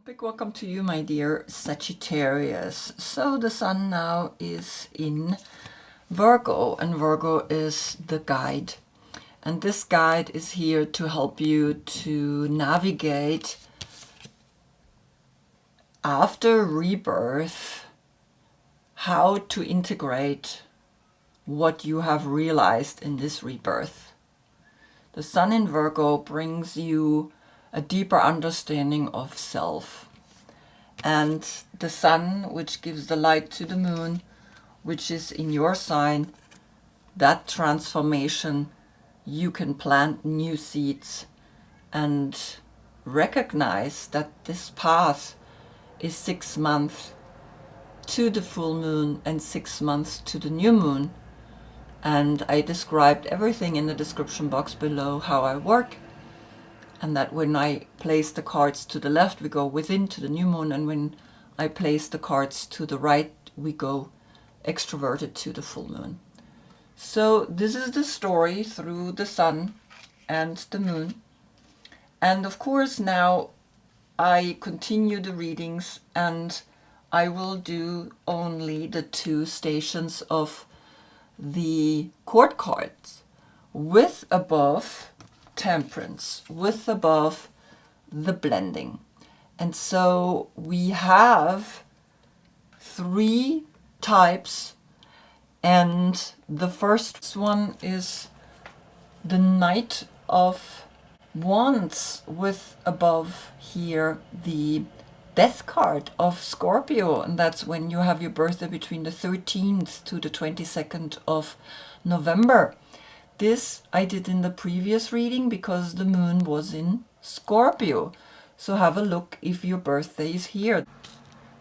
Big welcome to you, my dear Sagittarius. So the sun now is in Virgo, and Virgo is the guide. And this guide is here to help you to navigate after rebirth, how to integrate what you have realized in this rebirth. The sun in Virgo brings you a deeper understanding of self. And the sun, which gives the light to the moon, which is in your sign, that transformation, you can plant new seeds and recognize that this path is 6 months to the full moon and 6 months to the new moon. And I described everything in the description box below how I work. And that when I place the cards to the left, we go within to the new moon. And when I place the cards to the right, we go extroverted to the full moon. So this is the story through the sun and the moon. And of course now I continue the readings, and I will do only the 2 stations of the court cards with above Temperance, with above the blending. And so we have 3 types, and the first one is the Knight of Wands, with above here the Death card of Scorpio, and that's when you have your birthday between the 13th to the 22nd of November. This I did in the previous reading because the moon was in Scorpio. So have a look if your birthday is here.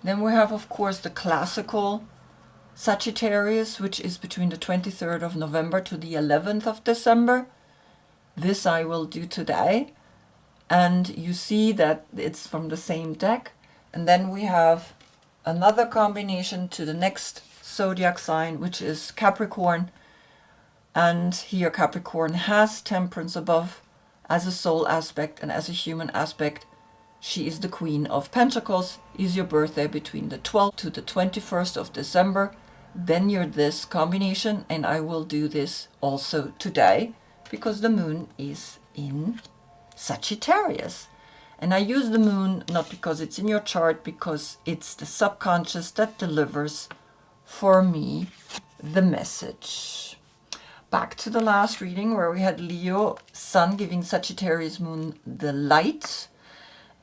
Then we have, of course, the classical Sagittarius, which is between the 23rd of November to the 11th of December. This I will do today. And you see that it's from the same deck. And then we have another combination to the next zodiac sign, which is Capricorn. And here Capricorn has Temperance above as a soul aspect and as a human aspect. She is the Queen of Pentacles. Is your birthday between the 12th to the 21st of December, then you're this combination. And I will do this also today because the moon is in Sagittarius. And I use the moon not because it's in your chart, because it's the subconscious that delivers for me the message. Back to the last reading where we had Leo Sun giving Sagittarius Moon the light.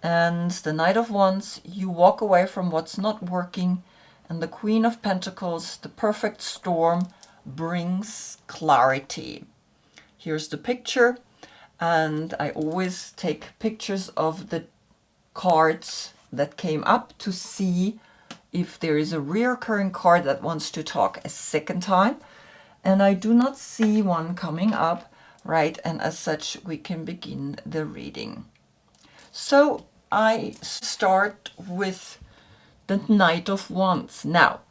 And the Knight of Wands, you walk away from what's not working. And the Queen of Pentacles, the perfect storm, brings clarity. Here's the picture. And I always take pictures of the cards that came up to see if there is a recurring card that wants to talk a second time. And I do not see one coming up, right? And as such, we can begin the reading. So I start with the Knight of Wands. Now,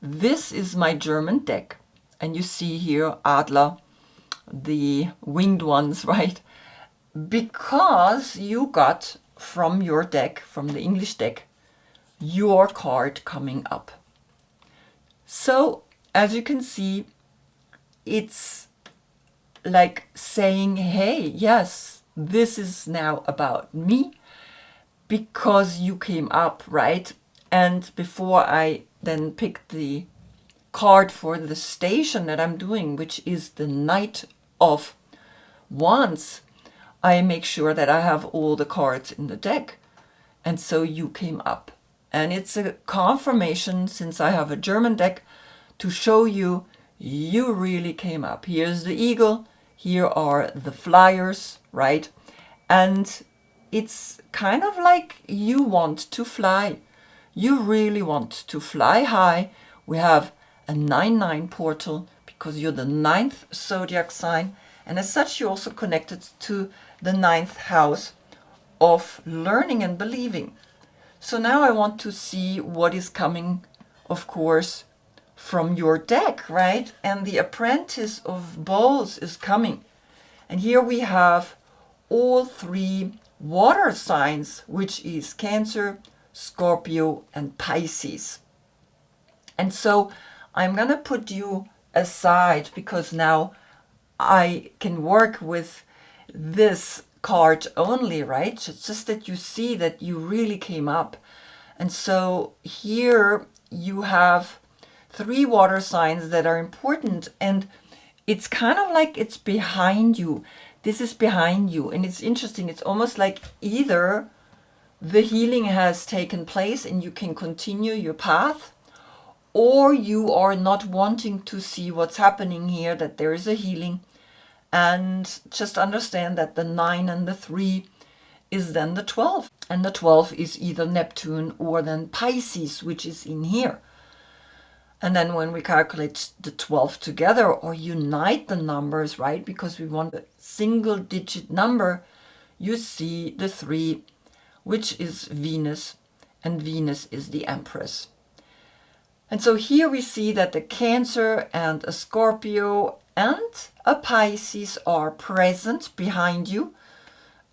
this is my German deck. And you see here Adler, the winged ones, right? Because you got from your deck, from the English deck, your card coming up. So, as you can see, it's like saying, hey, yes, this is now about me because you came up, right? And before I then pick the card for the station that I'm doing, which is the Knight of Wands, I make sure that I have all the cards in the deck. And so you came up. And it's a confirmation, since I have a German deck, to show you you really came up. Here's the eagle. Here are the flyers, right? And it's kind of like you want to fly. You really want to fly high. We have a 9-9 portal because you're the 9th zodiac sign. And as such, you're also connected to the 9th house of learning and believing. So now I want to see what is coming, of course, from your deck, right? And the Apprentice of Bowls is coming. And here we have all 3 water signs, which is Cancer, Scorpio, and Pisces. And so I'm going to put you aside because now I can work with this card only, right? It's just that you see that you really came up. And so here you have 3 water signs that are important, and it's kind of like it's behind you. This is behind you, and it's interesting. It's almost like either the healing has taken place and you can continue your path, or you are not wanting to see what's happening here, that there is a healing. And just understand that the 9 and the 3 is then the 12. And the 12 is either Neptune or then Pisces, which is in here. And then when we calculate the 12 together or unite the numbers, right, because we want a single digit number, you see the 3, which is Venus, and Venus is the Empress. And so here we see that the Cancer and a Scorpio and a Pisces are present behind you,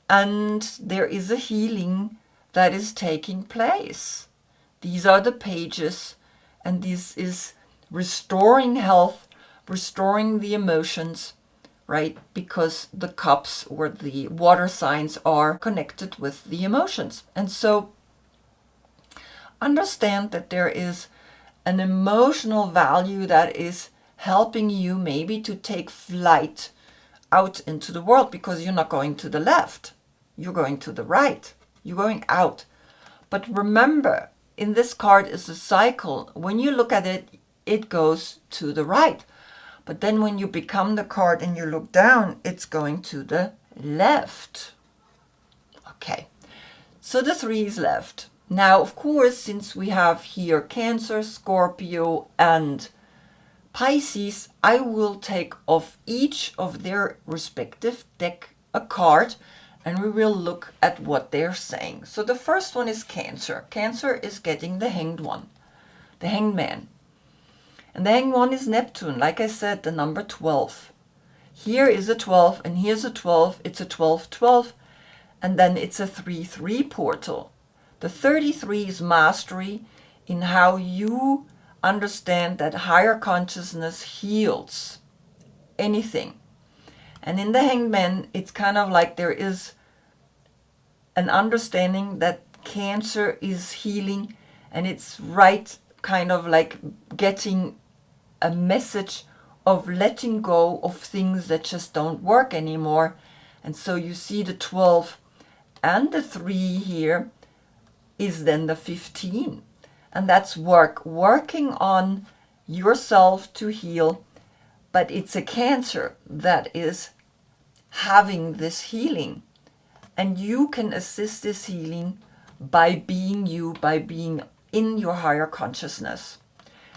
and there is a healing that is taking place. These are the pages, and this is restoring health, restoring the emotions, right? Because the cups or the water signs are connected with the emotions. And so understand that there is an emotional value that is helping you maybe to take flight out into the world, because you're not going to the left, you're going to the right, you're going out. But remember, in this card is a cycle. When you look at it, it goes to the right. But then when you become the card and you look down, it's going to the left. Okay, so the 3 is left. Now, of course, since we have here Cancer, Scorpio, and Pisces, I will take off each of their respective deck a card, and we will look at what they're saying. So the first one is Cancer. Cancer is getting the Hanged One, the Hanged Man. And the Hanged One is Neptune, like I said, the number 12. Here is a 12, and here's a 12. It's a 12-12, and then it's a 3-3 portal. The 33 is mastery in how you understand that higher consciousness heals anything. And in the Hanged Man, it's kind of like there is an understanding that Cancer is healing, and it's right kind of like getting a message of letting go of things that just don't work anymore. And so you see the 12 and the 3 here is then the 15. And that's working on yourself to heal. But it's a Cancer that is having this healing. And you can assist this healing by being you, by being in your higher consciousness.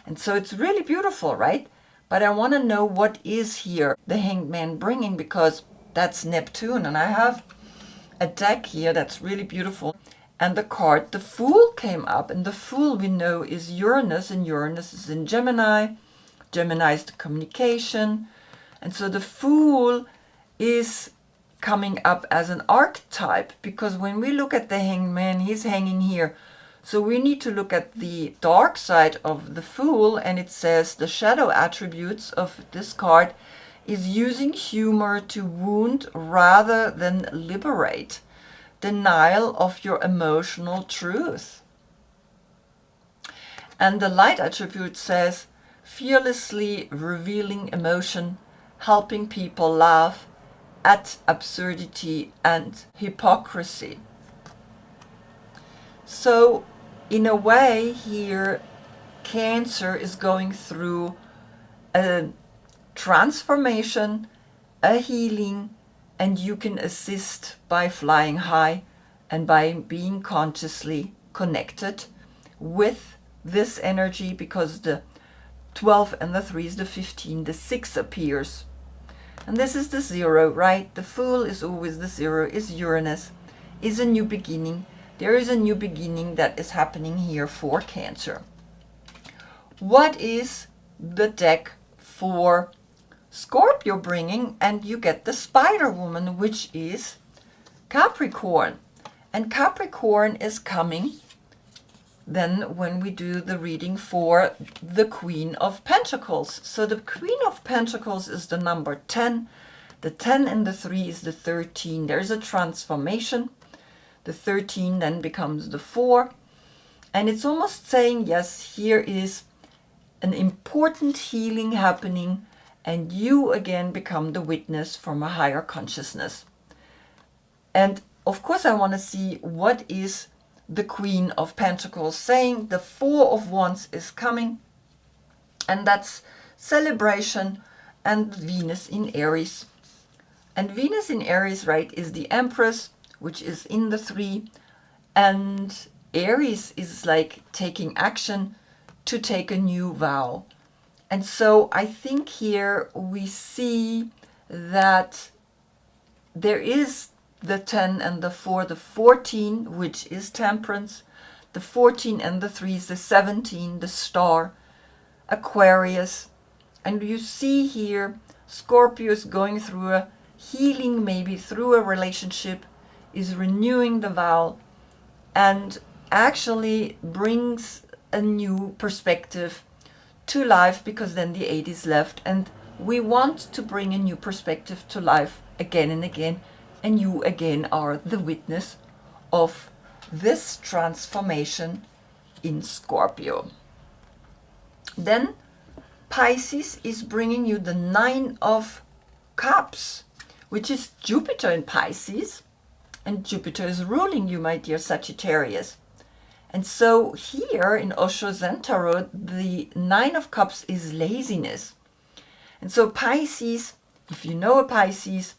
And so it's really beautiful, right? But I want to know what is here the Hanged Man bringing, because that's Neptune. And I have a deck here that's really beautiful. And the card, the Fool, came up. And the Fool, we know, is Uranus. And Uranus is in Gemini. Gemini is the communication. And so the Fool is coming up as an archetype, because when we look at the Hanged Man, he's hanging here. So we need to look at the dark side of the Fool, and it says the shadow attributes of this card is using humor to wound rather than liberate. Denial of your emotional truth. And the light attribute says fearlessly revealing emotion, helping people laugh at absurdity and hypocrisy. So in a way here, Cancer is going through a transformation, a healing, and you can assist by flying high and by being consciously connected with this energy, because the 12 and the 3 is the 15, the 6 appears. And this is the 0, right? The Fool is always the 0, is Uranus, is a new beginning. There is a new beginning that is happening here for Cancer. What is the deck for Scorpio bringing? And you get the Spider Woman, which is Capricorn. And Capricorn is coming than when we do the reading for the Queen of Pentacles. So the Queen of Pentacles is the number 10. The 10 and the 3 is the 13. There's a transformation. The 13 then becomes the 4. And it's almost saying, yes, here is an important healing happening, and you again become the witness from a higher consciousness. And of course, I want to see what is the Queen of Pentacles saying. The 4 of Wands is coming, and that's celebration and Venus in Aries. And Venus in Aries, right, is the Empress, which is in the 3, and Aries is like taking action to take a new vow. And so I think here we see that there is the 10 and the 4, the 14, which is Temperance, the 14 and the 3 is the 17, the Star, Aquarius. And you see here Scorpio is going through a healing, maybe through a relationship, is renewing the vow, and actually brings a new perspective to life, because then the 8 is left, and we want to bring a new perspective to life again and again, and you again are the witness of this transformation in Scorpio. Then Pisces is bringing you the 9 of Cups, which is Jupiter in Pisces, and Jupiter is ruling you, my dear Sagittarius. And so here in Osho Zen Tarot, the 9 of Cups is laziness. And so Pisces, if you know a Pisces,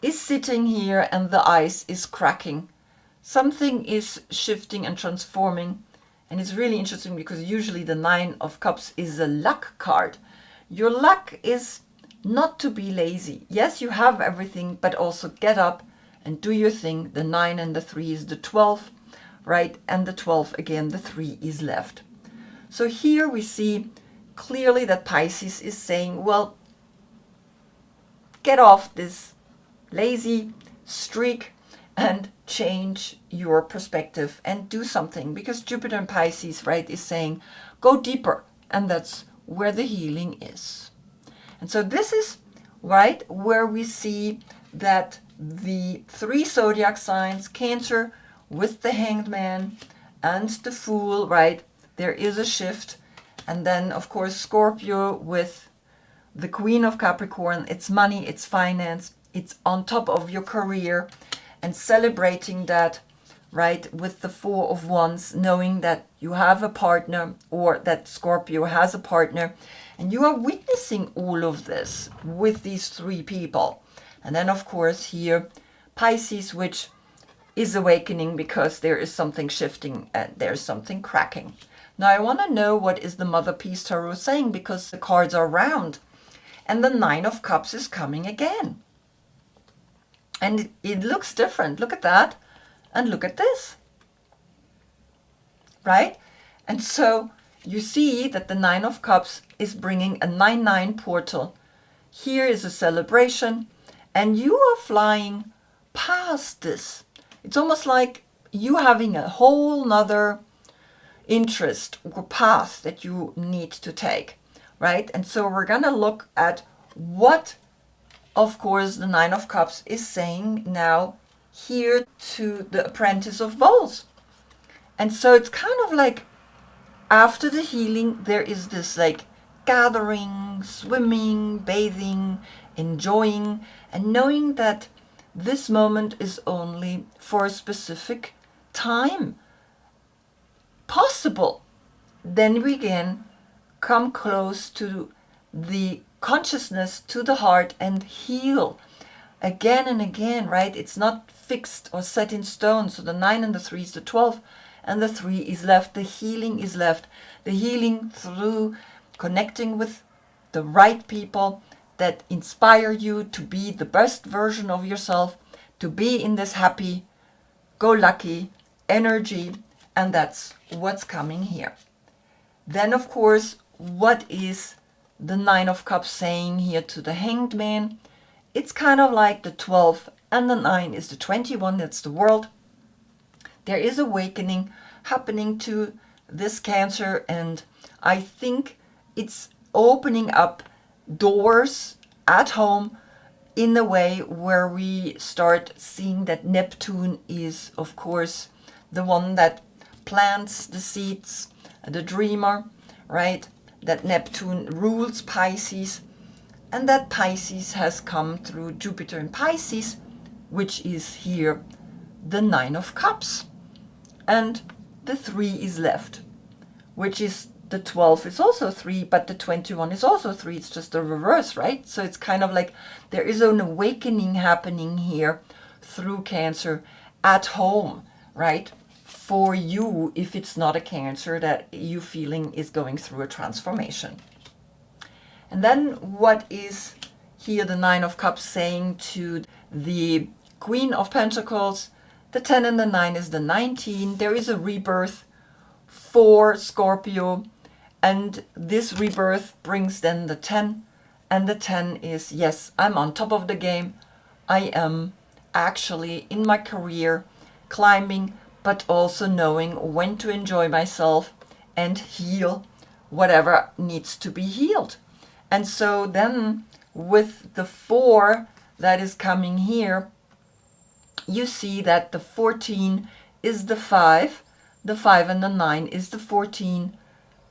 is sitting here and the ice is cracking. Something is shifting and transforming. And it's really interesting because usually the 9 of Cups is a luck card. Your luck is not to be lazy. Yes, you have everything, but also get up and do your thing. The 9 and the 3 is the 12, right? And the 12, again, the 3 is left. So here we see clearly that Pisces is saying, well, get off this lazy streak and change your perspective and do something, because Jupiter in Pisces, right, is saying go deeper, and that's where the healing is. And so this is right where we see that the 3 zodiac signs, Cancer with the Hanged Man and the Fool, right, there is a shift. And then of course Scorpio with the Queen of Capricorn, it's money, it's finance, it's on top of your career, and celebrating that, right, with the 4 of Wands, knowing that you have a partner, or that Scorpio has a partner, and you are witnessing all of this with these 3 people. And then of course here Pisces, which is awakening because there is something shifting and there's something cracking. Now I want to know what is the Mother Peace Tarot saying, because the cards are round and the 9 of Cups is coming again. And it looks different. Look at that. And look at this. Right? And so you see that the 9 of Cups is bringing a 9-9 portal. Here is a celebration. And you are flying past this. It's almost like you having a whole nother interest or path that you need to take. Right? And so we're going to look at what, of course, the 9 of Cups is saying now here to the Apprentice of Bowls. And so it's kind of like after the healing, there is this like gathering, swimming, bathing, enjoying, and knowing that this moment is only for a specific time possible. Then we again come close to the consciousness, to the heart, and heal again and again, right? It's not fixed or set in stone. So the 9 and the 3 is the 12, and the 3 is left. The healing is left. The healing through connecting with the right people that inspire you to be the best version of yourself, to be in this happy, go lucky energy. And that's what's coming here. Then, of course, what is the 9 of Cups saying here to the Hanged Man? It's kind of like the 12 and the 9 is the 21, that's the world. There is awakening happening to this Cancer, and I think it's opening up doors at home in a way where we start seeing that Neptune is, of course, the one that plants the seeds, the dreamer, right? That Neptune rules Pisces, and that Pisces has come through Jupiter in Pisces, which is here the Nine of Cups. And the 3 is left, which is the 12 is also 3, but the 21 is also 3. It's just the reverse, right? So it's kind of like there is an awakening happening here through Cancer at home, right? For you, if it's not a Cancer that you feeling is going through a transformation. And then what is here the Nine of Cups saying to the Queen of Pentacles? The 10 and the 9 is the 19. There is a rebirth for Scorpio, and this rebirth brings then the 10, and the 10 is, yes, I'm on top of the game. I am actually in my career climbing, but also knowing when to enjoy myself and heal whatever needs to be healed. And so then with the 4 that is coming here, you see that the 14 is the 5 and the 9 is the 14,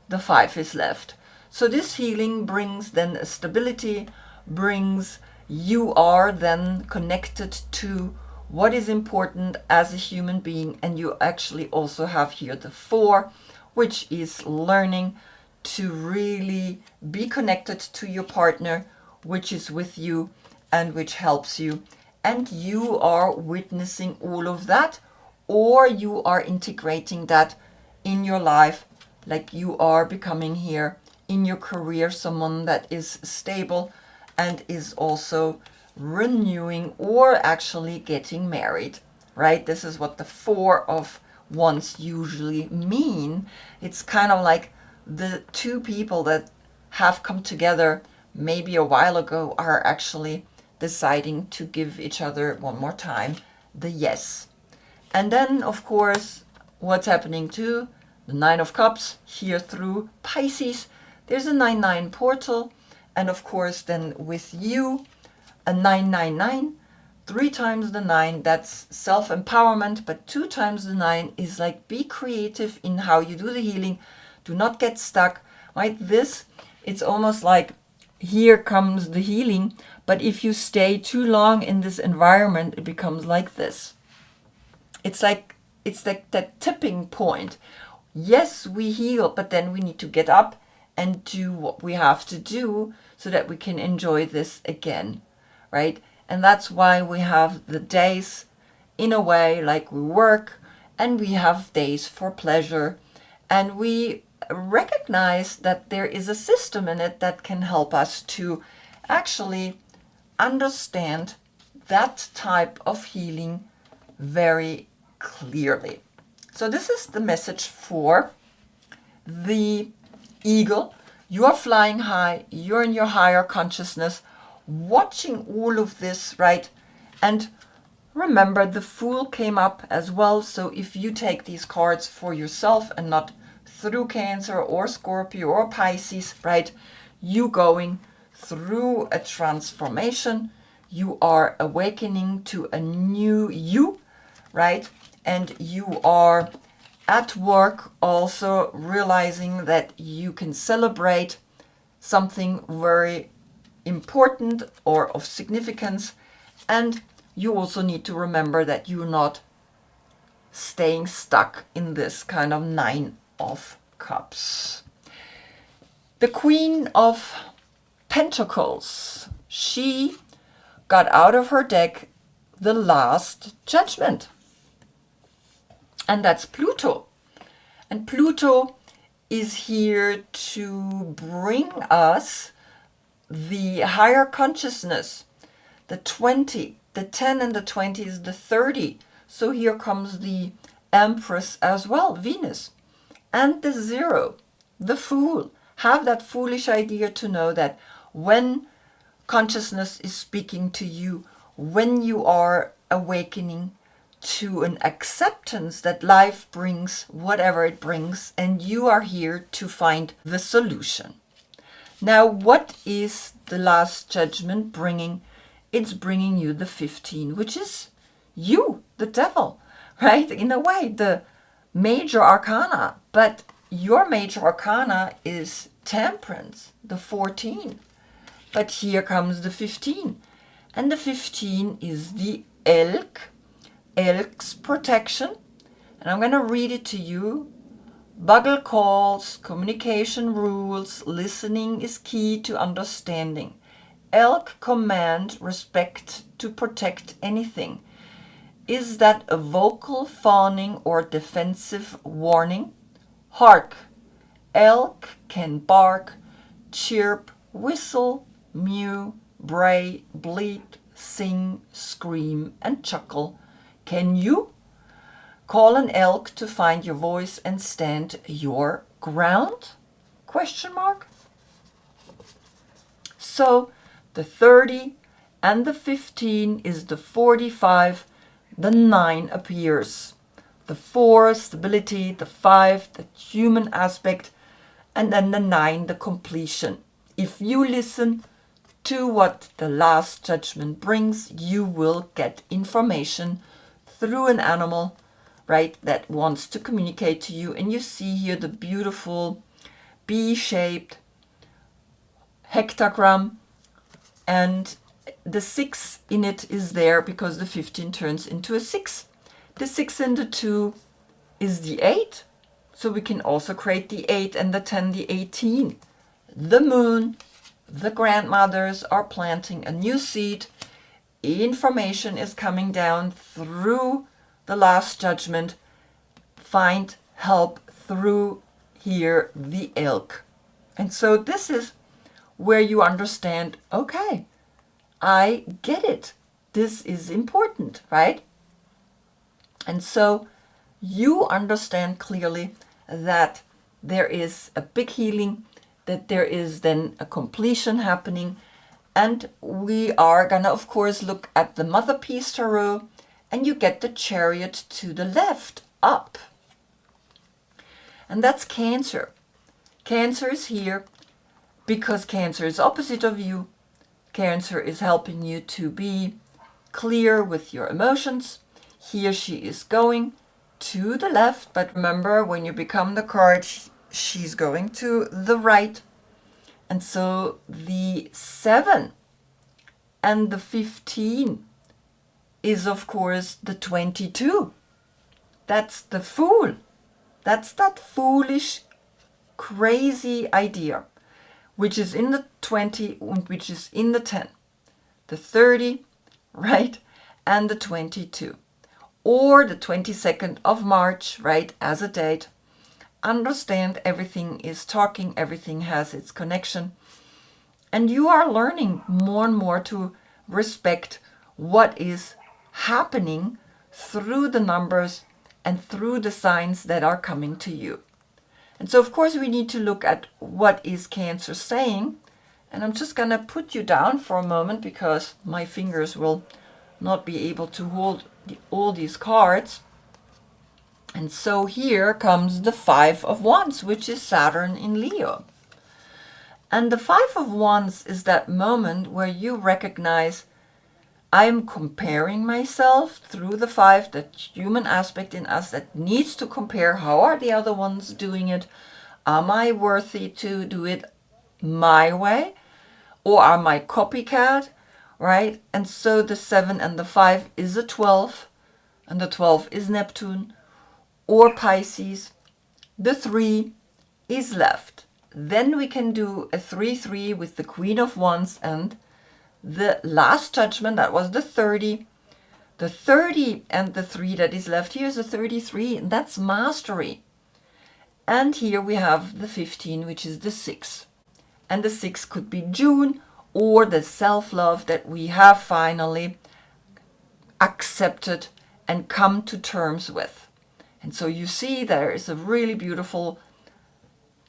the 5 is left. So this healing brings then a stability, brings you are then connected to what is important as a human being, and you actually also have here the 4, which is learning to really be connected to your partner, which is with you and which helps you. And you are witnessing all of that, or you are integrating that in your life, like you are becoming here in your career someone that is stable and is also renewing or actually getting married, right? This is what the 4 of Wands usually mean. It's kind of like the 2 people that have come together maybe a while ago are actually deciding to give each other one more time the yes. And then, of course, what's happening too? The 9 of Cups here through Pisces. There's a 9-9 portal. And of course, then with you, a 999. 3 times the 9, that's self-empowerment. But 2 times the 9 is like be creative in how you do the healing. Do not get stuck, right? This, it's almost like here comes the healing. But if you stay too long in this environment, it becomes like this. It's like that tipping point. Yes, we heal, but then we need to get up and do what we have to do so that we can enjoy this again, right? And that's why we have the days in a way like we work, and we have days for pleasure, and we recognize that there is a system in it that can help us to actually understand that type of healing very clearly. So this is the message for the eagle. You are flying high, you're in your higher consciousness, watching all of this, right? And remember, the Fool came up as well. So if you take these cards for yourself and not through Cancer or Scorpio or Pisces, right? You going through a transformation. You are awakening to a new you, right? And you are at work also realizing that you can celebrate something very important or of significance. And you also need to remember that you're not staying stuck in this kind of 9 of Cups. The Queen of Pentacles, she got out of her deck the Last Judgment. And that's Pluto. And Pluto is here to bring us the higher consciousness. The 20, the 10 and the 20 is the 30. So here comes the Empress as well, Venus. And the 0, the Fool. Have that foolish idea to know that when consciousness is speaking to you, when you are awakening, to an acceptance that life brings whatever it brings, and you are here to find the solution. Now, what is the last judgment bringing? It's bringing you the 15, which is you, the devil, right? In a way, the major arcana. But your major arcana is Temperance, the 14. But here comes the 15. And the 15 is the elk's protection. And I'm going to read it to you. Bugle calls, communication rules, listening is key to understanding. Elk command respect to protect anything. Is that a vocal fawning or defensive warning? Hark! Elk can bark, chirp, whistle, mew, bray, bleat, sing, scream, and chuckle. Can you? Call an elk to find your voice and stand your ground? Question mark. So the 30 and the 15 is the 45. The 9 appears. The 4, stability, the 5, the human aspect, and then the 9, the completion. If you listen to what the last judgment brings, you will get information through an animal, right, that wants to communicate to you. And you see here the beautiful B-shaped hectagram, and the 6 in it is there because the 15 turns into a 6. The 6 and the 2 is the 8. So we can also create the 8 and the 10, the 18. The moon, the grandmothers are planting a new seed. Information is coming down through the last judgment. Find help through here, the elk. And so this is where you understand, okay, I get it. This is important, right? And so you understand clearly that there is a big healing, that there is then a completion happening. And we are going to, of course, look at the Mother Peace Tarot, and you get the Chariot to the left, up. And that's Cancer. Cancer is here because Cancer is opposite of you. Cancer is helping you to be clear with your emotions. Here she is going to the left, but remember, when you become the card, she's going to the right. And so the 7 and the 15 is, of course, the 22. That's the Fool. That's that foolish, crazy idea, which is in the 20 and which is in the 10. The 30, right, and the 22. Or the 22nd of March, right, as a date. Understand, everything is talking, everything has its connection. And you are learning more and more to respect what is happening through the numbers and through the signs that are coming to you. And so, of course, we need to look at what is Cancer saying. And I'm just going to put you down for a moment because my fingers will not be able to hold all these cards. And so here comes the 5 of Wands, which is Saturn in Leo. And the 5 of Wands is that moment where you recognize, I'm comparing myself through the 5, that human aspect in us that needs to compare. How are the other ones doing it? Am I worthy to do it my way? Or am I copycat? Right? And so the 7 and the 5 is a 12. And the 12 is Neptune or Pisces. The 3 is left. Then we can do a 3-3 with the Queen of Wands and the last judgment, that was the 30. The 30 and the 3 that is left here is a 33, and that's mastery. And here we have the 15, which is the 6. And the 6 could be June, or the self-love that we have finally accepted and come to terms with. And so you see there is a really beautiful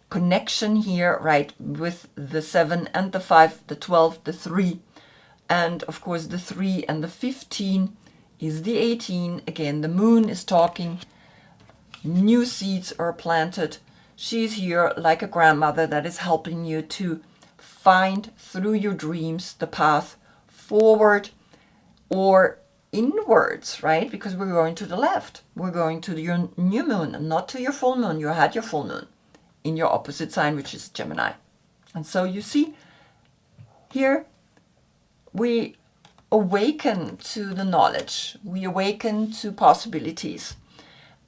connection here, right, with the 7 and the 5, the 12, the 3. And of course the 3 and the 15 is the 18. Again, the moon is talking. New seeds are planted. She's here like a grandmother that is helping you to find through your dreams the path forward or inwards, right? Because we're going to the left. We're going to your new moon, not to your full moon. You had your full moon in your opposite sign, which is Gemini. And so you see here, we awaken to the knowledge. We awaken to possibilities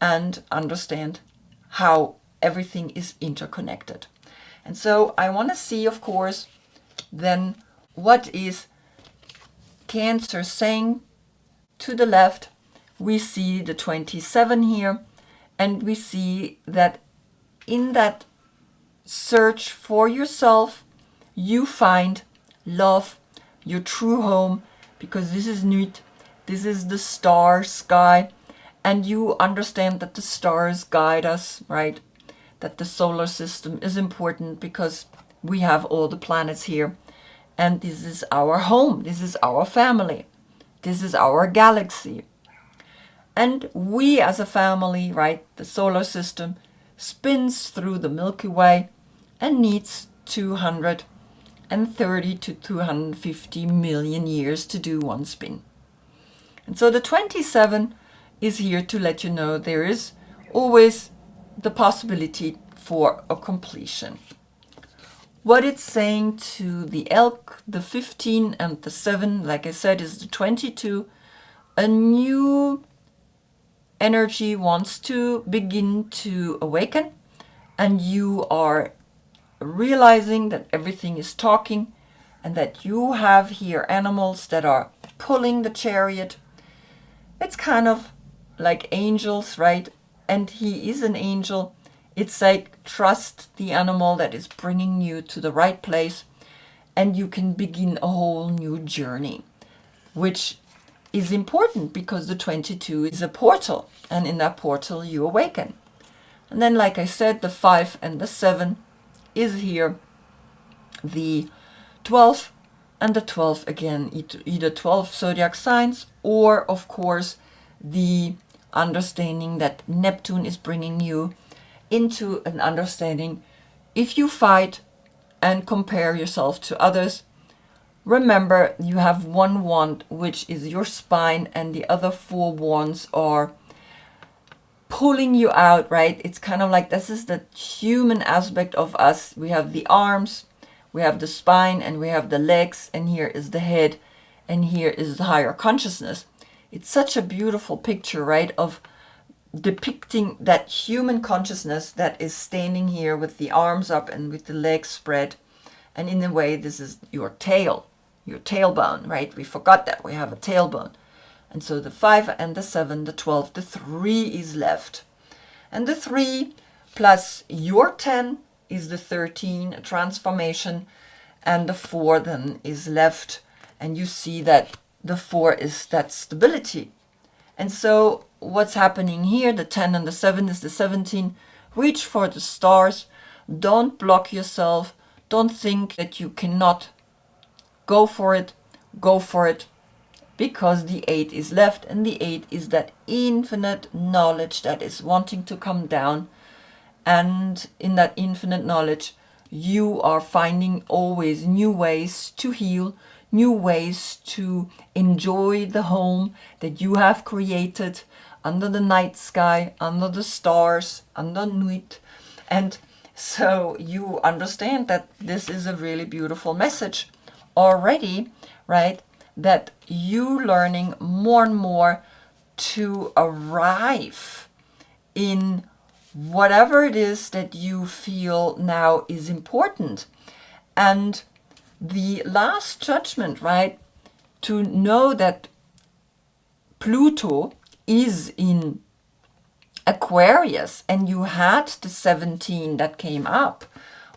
and understand how everything is interconnected. And so I want to see, of course, then what is Cancer saying. To the left, we see the 27 here, and we see that in that search for yourself, you find love, your true home, because this is Nut, this is the star sky, and you understand that the stars guide us, right? That the solar system is important because we have all the planets here, and this is our home, this is our family. This is our galaxy. And we as a family, right, the solar system spins through the Milky Way and needs 230 to 250 million years to do one spin. And so the 27 is here to let you know there is always the possibility for a completion. What it's saying to the elk, the 15 and the 7, like I said, is the 22. A new energy wants to begin to awaken, and you are realizing that everything is talking and that you have here animals that are pulling the chariot. It's kind of like angels, right? And he is an angel. It's like trust the animal that is bringing you to the right place, and you can begin a whole new journey, which is important because the 22 is a portal, and in that portal you awaken. And then, like I said, the 5 and the 7 is here, the 12 and the 12 again, either 12 zodiac signs or, of course, the understanding that Neptune is bringing you into an understanding. If you fight and compare yourself to others, remember you have one wand, which is your spine, and the other 4 wands are pulling you out, right? It's kind of like this is the human aspect of us. We have the arms, we have the spine, and we have the legs, and here is the head, and here is the higher consciousness. It's such a beautiful picture, right, of depicting that human consciousness that is standing here with the arms up and with the legs spread. And in a way, this is your tail, your tailbone, right? We forgot that we have a tailbone. And so the 5 and the 7, the 12, the 3 is left. And the 3 plus your 10 is the 13, a transformation. And the 4 then is left. And you see that the 4 is that stability. And so what's happening here, the 10 and the 7 is the 17. Reach for the stars. Don't block yourself. Don't think that you cannot. Go for it. Go for it. Because the 8 is left, and the 8 is that infinite knowledge that is wanting to come down. And in that infinite knowledge, you are finding always new ways to heal, new ways to enjoy the home that you have created under the night sky, under the stars, under Nut. And so you understand that this is a really beautiful message already, right? That you learning more and more to arrive in whatever it is that you feel now is important. And the last judgment, right? To know that Pluto is in Aquarius, and you had the 17 that came up,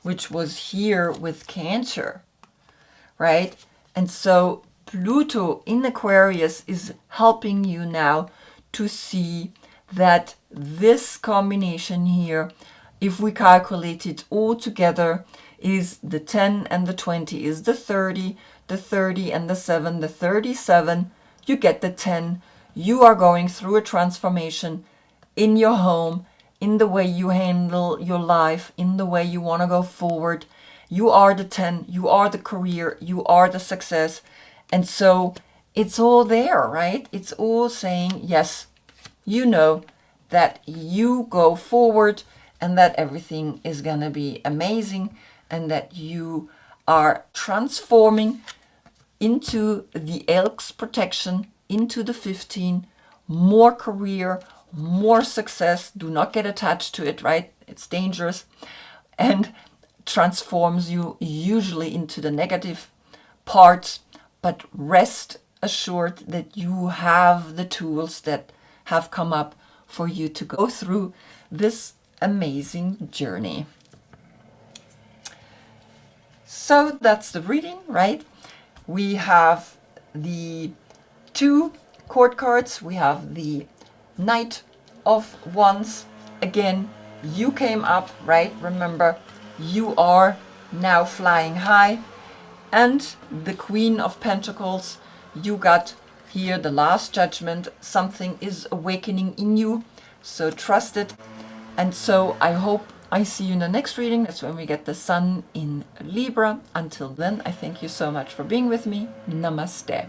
which was here with Cancer, right? And so Pluto in Aquarius is helping you now to see that this combination here, if we calculate it all together, is the 10 and the 20 is the 30 and the 7, the 37. You get the 10. You are going through a transformation in your home, in the way you handle your life, in the way you want to go forward. You are the 10, you are the career, you are the success. And so it's all there, right? It's all saying, yes, you know that you go forward and that everything is going to be amazing and that you are transforming into the Elk's protection, into the 15, more career, more success. Do not get attached to it, right? It's dangerous. And transforms you usually into the negative parts. But rest assured that you have the tools that have come up for you to go through this amazing journey. So that's the reading, right? We have the 2 court cards. We have the Knight of Wands. Again, you came up, right? Remember, you are now flying high. And the Queen of Pentacles, you got here the Last Judgment. Something is awakening in you, so trust it. And so I hope I see you in the next reading. That's when we get the Sun in Libra. Until then, I thank you so much for being with me. Namaste.